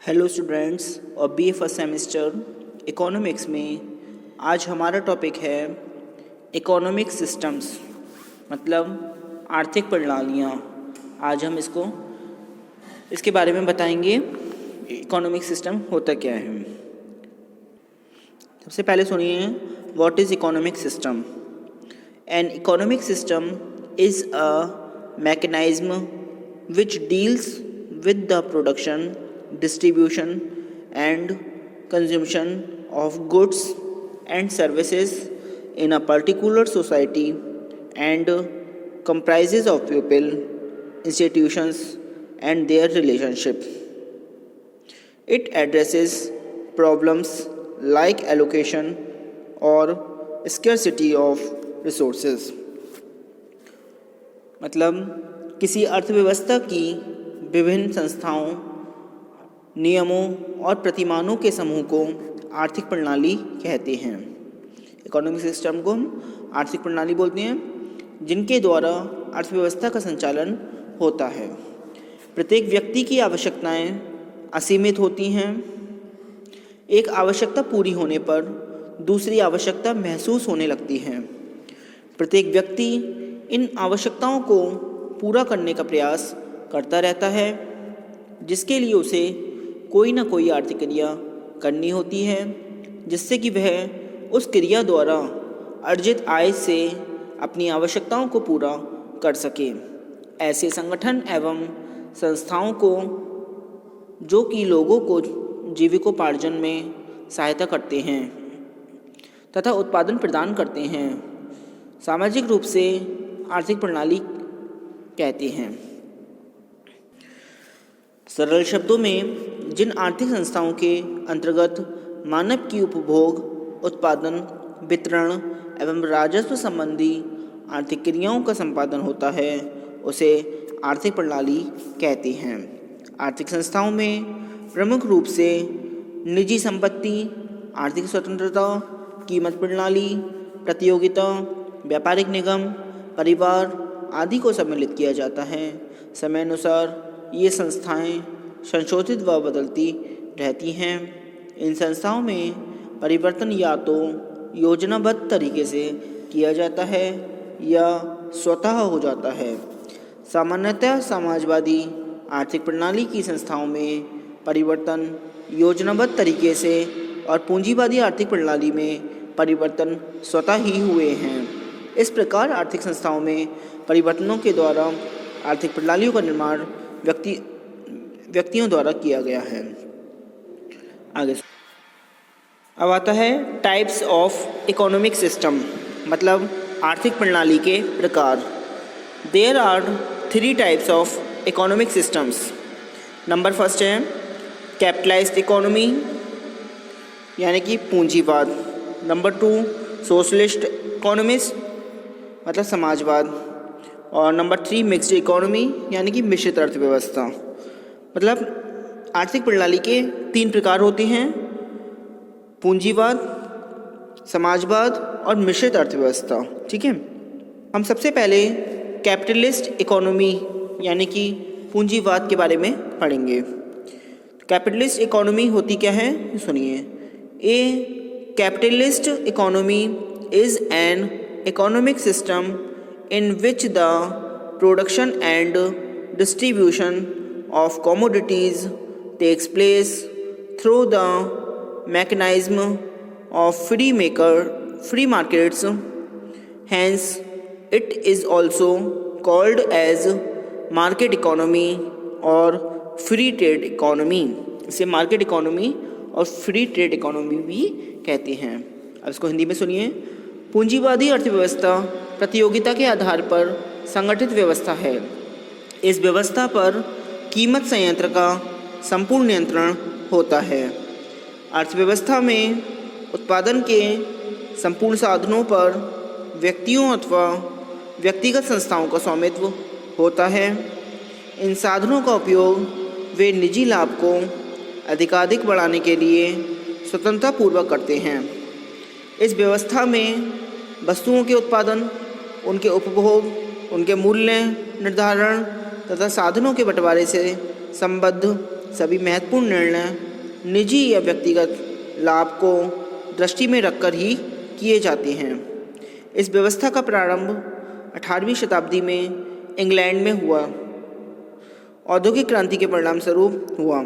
Hello students और BA first semester economics में आज हमारा टॉपिक है इकोनॉमिक सिस्टम्स मतलब आर्थिक प्रणालियाँ। आज हम इसके बारे में बताएंगे इकोनॉमिक सिस्टम होता क्या है। सबसे पहले सुनिए what is economic system. An economic system is a mechanism which deals with the production, distribution and consumption of goods and services in a particular society and comprises of people, institutions and their relationship. It addresses problems like allocation or scarcity of resources. मतलब किसी अर्थव्यवस्था की विभिन्न संस्थाओं, नियमों और प्रतिमानों के समूह को आर्थिक प्रणाली कहते हैं। इकोनॉमिक सिस्टम को हम आर्थिक प्रणाली बोलते हैं जिनके द्वारा अर्थव्यवस्था का संचालन होता है। प्रत्येक व्यक्ति की आवश्यकताएं असीमित होती हैं। एक आवश्यकता पूरी होने पर दूसरी आवश्यकता महसूस होने लगती है। प्रत्येक व्यक्ति इन आवश्यकताओं को पूरा करने का प्रयास करता रहता है, जिसके लिए उसे कोई ना कोई आर्थिक क्रिया करनी होती है, जिससे कि वह उस क्रिया द्वारा अर्जित आय से अपनी आवश्यकताओं को पूरा कर सके। ऐसे संगठन एवं संस्थाओं को जो कि लोगों को जीविकोपार्जन में सहायता करते हैं तथा उत्पादन प्रदान करते हैं, सामाजिक रूप से आर्थिक प्रणाली कहते हैं। सरल शब्दों में जिन आर्थिक संस्थाओं के अंतर्गत मानव की उपभोग, उत्पादन, वितरण एवं राजस्व संबंधी आर्थिक क्रियाओं का संपादन होता है, उसे आर्थिक प्रणाली कहते हैं। आर्थिक संस्थाओं में प्रमुख रूप से निजी संपत्ति, आर्थिक स्वतंत्रता, कीमत प्रणाली, प्रतियोगिता, व्यापारिक निगम, परिवार आदि को सम्मिलित किया जाता है। समय अनुसार ये संस्थाएं संशोधित व बदलती रहती हैं। इन संस्थाओं में परिवर्तन या तो योजनाबद्ध तरीके से किया जाता है या स्वतः हो जाता है। सामान्यतः समाजवादी आर्थिक प्रणाली की संस्थाओं में परिवर्तन योजनाबद्ध तरीके से और पूंजीवादी आर्थिक प्रणाली में परिवर्तन स्वतः ही हुए हैं। इस प्रकार आर्थिक संस्थाओं में परिवर्तनों के द्वारा आर्थिक प्रणालियों का निर्माण व्यक्तियों द्वारा किया गया है। आगे अब आता है टाइप्स ऑफ इकोनॉमिक सिस्टम मतलब आर्थिक प्रणाली के प्रकार। There are 3 types of economic systems. Number first है कैपिटलाइज्ड इकोनॉमी यानी कि पूंजीवाद। नंबर 2 सोशलिस्ट इकोनॉमिस्ट मतलब समाजवाद। और नंबर 3 मिक्स्ड इकोनॉमी यानी कि मिश्रित अर्थव्यवस्था। मतलब आर्थिक प्रणाली के 3 प्रकार होते हैं, पूंजीवाद, समाजवाद और मिश्रित अर्थव्यवस्था। ठीक है, हम सबसे पहले कैपिटलिस्ट इकोनॉमी यानी कि पूंजीवाद के बारे में पढ़ेंगे। कैपिटलिस्ट इकोनॉमी होती क्या है सुनिए। A capitalist economy is an economic system in which the production and distribution of commodities takes place through the mechanism of free markets. Hence, it is also called as market economy और free trade economy। इसे market economy और free trade economy भी कहते हैं। अब इसको हिंदी में सुनिए। पूंजीवादी अर्थव्यवस्था प्रतियोगिता के आधार पर संगठित व्यवस्था है। इस व्यवस्था पर कीमत संयंत्र का संपूर्ण नियंत्रण होता है। अर्थव्यवस्था में उत्पादन के संपूर्ण साधनों पर व्यक्तियों अथवा व्यक्तिगत संस्थाओं का स्वामित्व होता है। इन साधनों का उपयोग वे निजी लाभ को अधिकाधिक बढ़ाने के लिए स्वतंत्रतापूर्वक करते हैं। इस व्यवस्था में वस्तुओं के उत्पादन, उनके उपभोग, उनके मूल्य निर्धारण तथा साधनों के बंटवारे से संबद्ध सभी महत्वपूर्ण निर्णय निजी या व्यक्तिगत लाभ को दृष्टि में रखकर ही किए जाते हैं। इस व्यवस्था का प्रारंभ 18वीं शताब्दी में इंग्लैंड में हुआ, औद्योगिक क्रांति के परिणाम स्वरूप हुआ।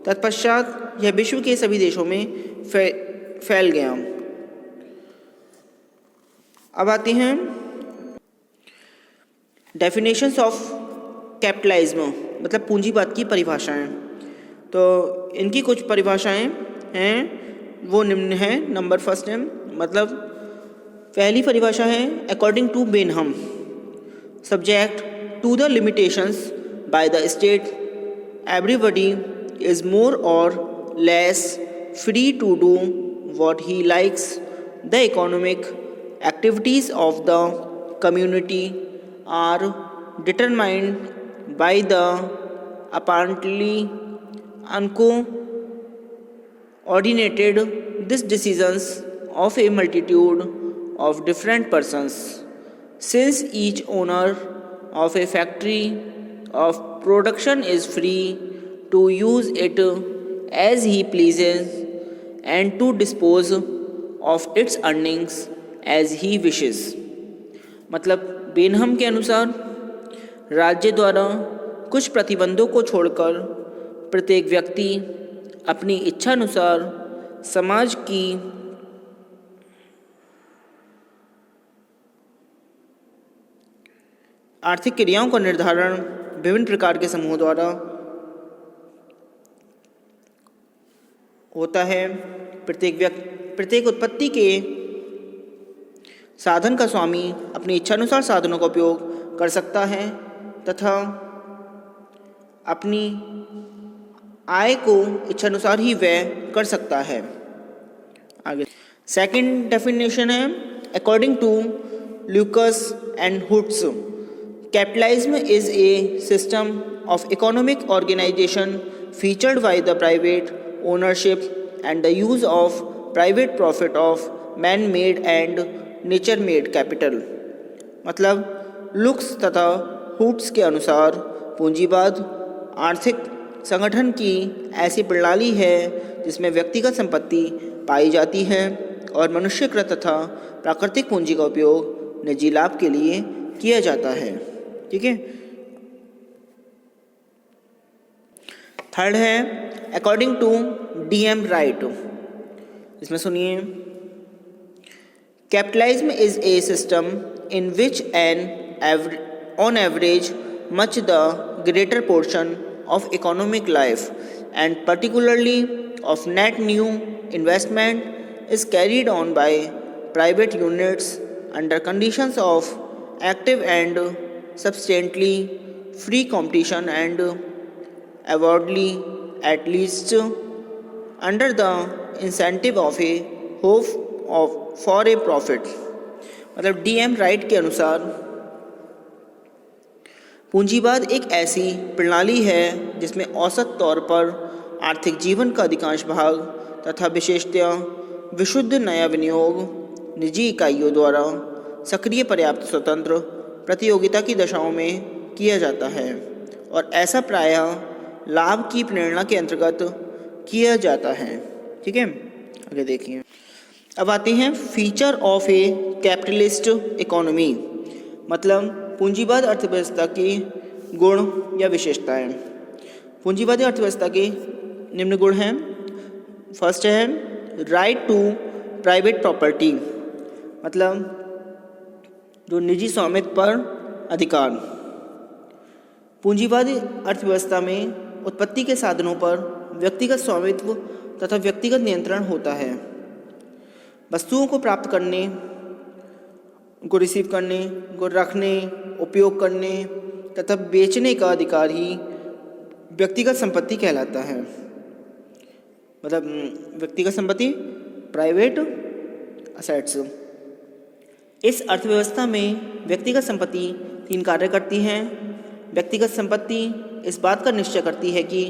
तत्पश्चात यह विश्व के सभी देशों में फैल गया। अब आते हैं डेफिनेशंस ऑफ कैपिटलिज्म, मतलब पूंजीवाद की परिभाषाएं। तो इनकी कुछ परिभाषाएं हैं वो निम्न हैं। नंबर फर्स्ट है, मतलब पहली परिभाषा है according to Benham, subject to the limitations by the state everybody is more or less free to do what he likes. The economic activities of the community are determined by the apparently uncoordinated decisions of a multitude of different persons. Since each owner of a factory of production is free to use it as he pleases and to dispose of its earnings as he wishes, मतलब बेनहम के अनुसार राज्य द्वारा कुछ प्रतिबंधों को छोड़कर प्रत्येक व्यक्ति अपनी इच्छानुसार समाज की आर्थिक क्रियाओं का निर्धारण विभिन्न प्रकार के समूहों द्वारा होता है। प्रत्येक उत्पत्ति के साधन का स्वामी अपनी इच्छानुसार साधनों का उपयोग कर सकता है तथा अपनी आय को इच्छानुसार ही व्यय कर सकता है। आगे सेकंड डेफिनेशन है according to Lucas and Hoods, capitalism is a system of economic organization featured by the private ownership and the use of private profit of man made and nature made capital. मतलब Lucas तथा Hoods के अनुसार पूंजीवाद आर्थिक संगठन की ऐसी प्रणाली है जिसमें व्यक्तिगत संपत्ति पाई जाती है और मनुष्यकृत तथा प्राकृतिक पूंजी का उपयोग निजी लाभ के लिए किया जाता है। ठीक है। थर्ड है अकॉर्डिंग टू DM राइट, इसमें सुनिए Capitalism is a system in which on average much the greater portion of economic life and particularly of net new investment is carried on by private units under conditions of active and substantially free competition and avowedly at least under the incentive of a hope of for a profit. मतलब DM right के अनुसार पूंजीवाद एक ऐसी प्रणाली है जिसमें औसत तौर पर आर्थिक जीवन का अधिकांश भाग तथा विशेषतया विशुद्ध नया विनियोग निजी इकाइयों द्वारा सक्रिय पर्याप्त स्वतंत्र प्रतियोगिता की दशाओं में किया जाता है और ऐसा प्रायः लाभ की प्रेरणा के अंतर्गत किया जाता है। ठीक है। आगे देखिए। अब आते हैं feature of A capitalist economy, मतलब पूंजीवाद अर्थव्यवस्था की गुण या विशेषताएं। पूंजीवादी अर्थव्यवस्था के निम्न गुण हैं। फर्स्ट है राइट टू प्राइवेट प्रॉपर्टी, मतलब जो निजी स्वामित्व पर अधिकार। पूंजीवादी अर्थव्यवस्था में उत्पत्ति के साधनों पर व्यक्तिगत स्वामित्व तथा व्यक्तिगत नियंत्रण होता है। वस्तुओं को प्राप्त करने, उनको रिसीव करने, उनको रखने, उपयोग करने तथा बेचने का अधिकार ही व्यक्तिगत संपत्ति कहलाता है। मतलब व्यक्तिगत संपत्ति प्राइवेट असेट्स। इस अर्थव्यवस्था में व्यक्तिगत संपत्ति 3 कार्य करती हैं। व्यक्तिगत संपत्ति इस बात का निश्चय करती है कि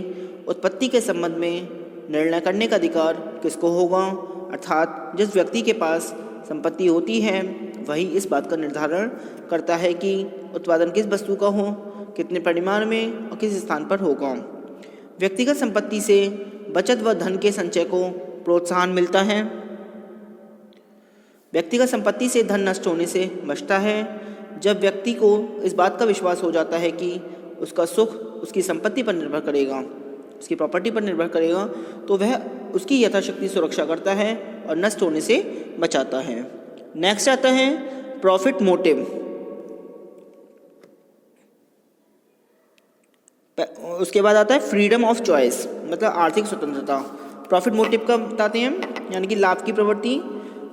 उत्पत्ति के संबंध में निर्णय करने का अधिकार किसको होगा, अर्थात जिस व्यक्ति के पास संपत्ति होती है वही इस बात का निर्धारण करता है कि उत्पादन किस वस्तु का हो, कितने परिमाण में और किस स्थान पर होगा। व्यक्तिगत संपत्ति से बचत व धन के संचय को प्रोत्साहन मिलता है। व्यक्तिगत संपत्ति से धन नष्ट होने से बचता है। जब व्यक्ति को इस बात का विश्वास हो जाता है कि उसका सुख उसकी संपत्ति पर निर्भर करेगा, उसकी प्रॉपर्टी पर निर्भर करेगा, तो वह उसकी यथाशक्ति सुरक्षा करता है और नष्ट होने से बचाता है। नेक्स्ट आता है प्रॉफिट मोटिव। उसके बाद आता है फ्रीडम ऑफ चॉइस, मतलब आर्थिक स्वतंत्रता। प्रॉफिट मोटिव का बताते हैं हम, यानी कि लाभ की प्रवृत्ति।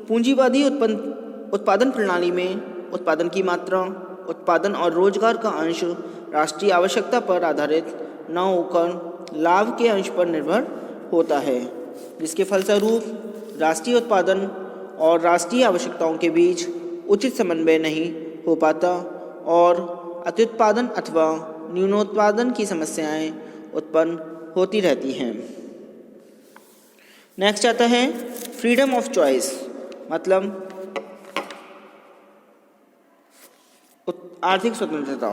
पूंजीवादी उत्पादन प्रणाली में उत्पादन की मात्रा, उत्पादन और रोजगार का अंश राष्ट्रीय आवश्यकता पर आधारित न होकर लाभ के अंश पर निर्भर होता है, जिसके फलस्वरूप राष्ट्रीय उत्पादन और राष्ट्रीय आवश्यकताओं के बीच उचित समन्वय नहीं हो पाता और अत्युत्पादन अथवा न्यूनोत्पादन की समस्याएं उत्पन्न होती रहती हैं। नेक्स्ट आता है फ्रीडम ऑफ चॉइस, मतलब आर्थिक स्वतंत्रता।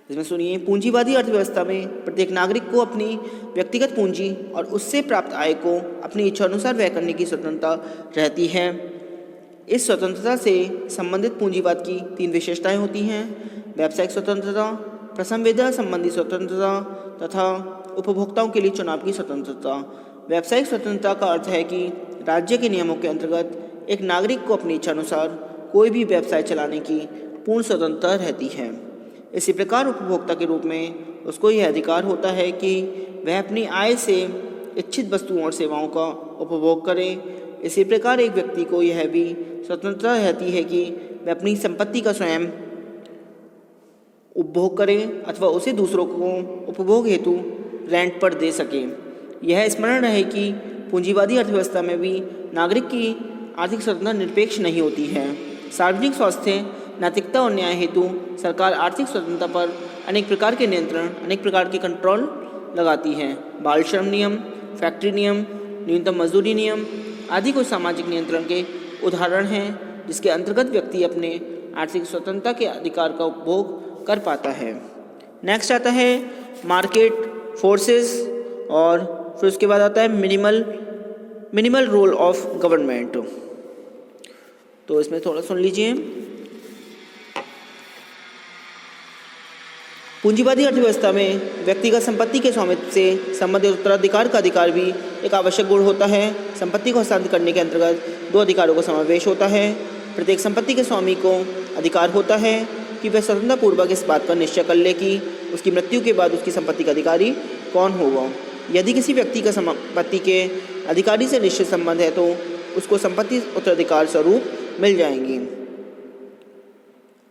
इसमें सुनिए, पूंजीवादी अर्थव्यवस्था में प्रत्येक नागरिक को अपनी व्यक्तिगत पूंजी और उससे प्राप्त आय को अपनी इच्छानुसार व्यय करने की स्वतंत्रता रहती है। इस स्वतंत्रता से संबंधित पूंजीवाद की 3 विशेषताएं होती हैं: व्यावसायिक स्वतंत्रता, प्रसंवेदना संबंधी स्वतंत्रता तथा उपभोक्ताओं के लिए चुनाव की स्वतंत्रता। व्यावसायिक स्वतंत्रता का अर्थ है कि राज्य के नियमों के अंतर्गत एक नागरिक को अपनी इच्छानुसार कोई भी व्यवसाय चलाने की पूर्ण स्वतंत्रता रहती है। इसी प्रकार उपभोक्ता के रूप में उसको यह अधिकार होता है कि वह अपनी आय से इच्छित वस्तुओं और सेवाओं का उपभोग करे। इसी प्रकार एक व्यक्ति को यह भी स्वतंत्रता रहती है कि वह अपनी संपत्ति का स्वयं उपभोग करे अथवा उसे दूसरों को उपभोग हेतु रेंट पर दे सके। यह स्मरण रहे कि पूंजीवादी अर्थव्यवस्था में भी नागरिक की आर्थिक स्वतंत्रता निरपेक्ष नहीं होती है। सार्वजनिक स्वास्थ्य, नैतिकता और न्याय हेतु सरकार आर्थिक स्वतंत्रता पर अनेक प्रकार के नियंत्रण, अनेक प्रकार के कंट्रोल लगाती है। बाल श्रम नियम, फैक्ट्री नियम, न्यूनतम मजदूरी नियम आदि कुछ सामाजिक नियंत्रण के उदाहरण हैं, जिसके अंतर्गत व्यक्ति अपने आर्थिक स्वतंत्रता के अधिकार का उपभोग कर पाता है। नेक्स्ट आता है मार्केट फोर्सेस और फिर उसके बाद आता है मिनिमल रोल ऑफ गवर्नमेंट। तो इसमें थोड़ा सुन लीजिए। पूंजीवादी अर्थव्यवस्था में व्यक्तिगत संपत्ति के स्वामित्व से संबंधित उत्तराधिकार का अधिकार भी एक आवश्यक गुण होता है। संपत्ति को हस्तांतरित करने के अंतर्गत 2 अधिकारों का समावेश होता है। प्रत्येक संपत्ति के स्वामी को अधिकार होता है कि वह स्वतंत्रतापूर्वक इस बात का निश्चय कर ले कि उसकी मृत्यु के बाद उसकी संपत्ति का अधिकारी कौन होगा। यदि किसी व्यक्ति का संपत्ति के अधिकारी से निश्चित संबंध है तो उसको संपत्ति उत्तराधिकार स्वरूप मिल जाएंगी।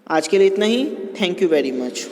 आज के लिए इतना ही। Thank you very much.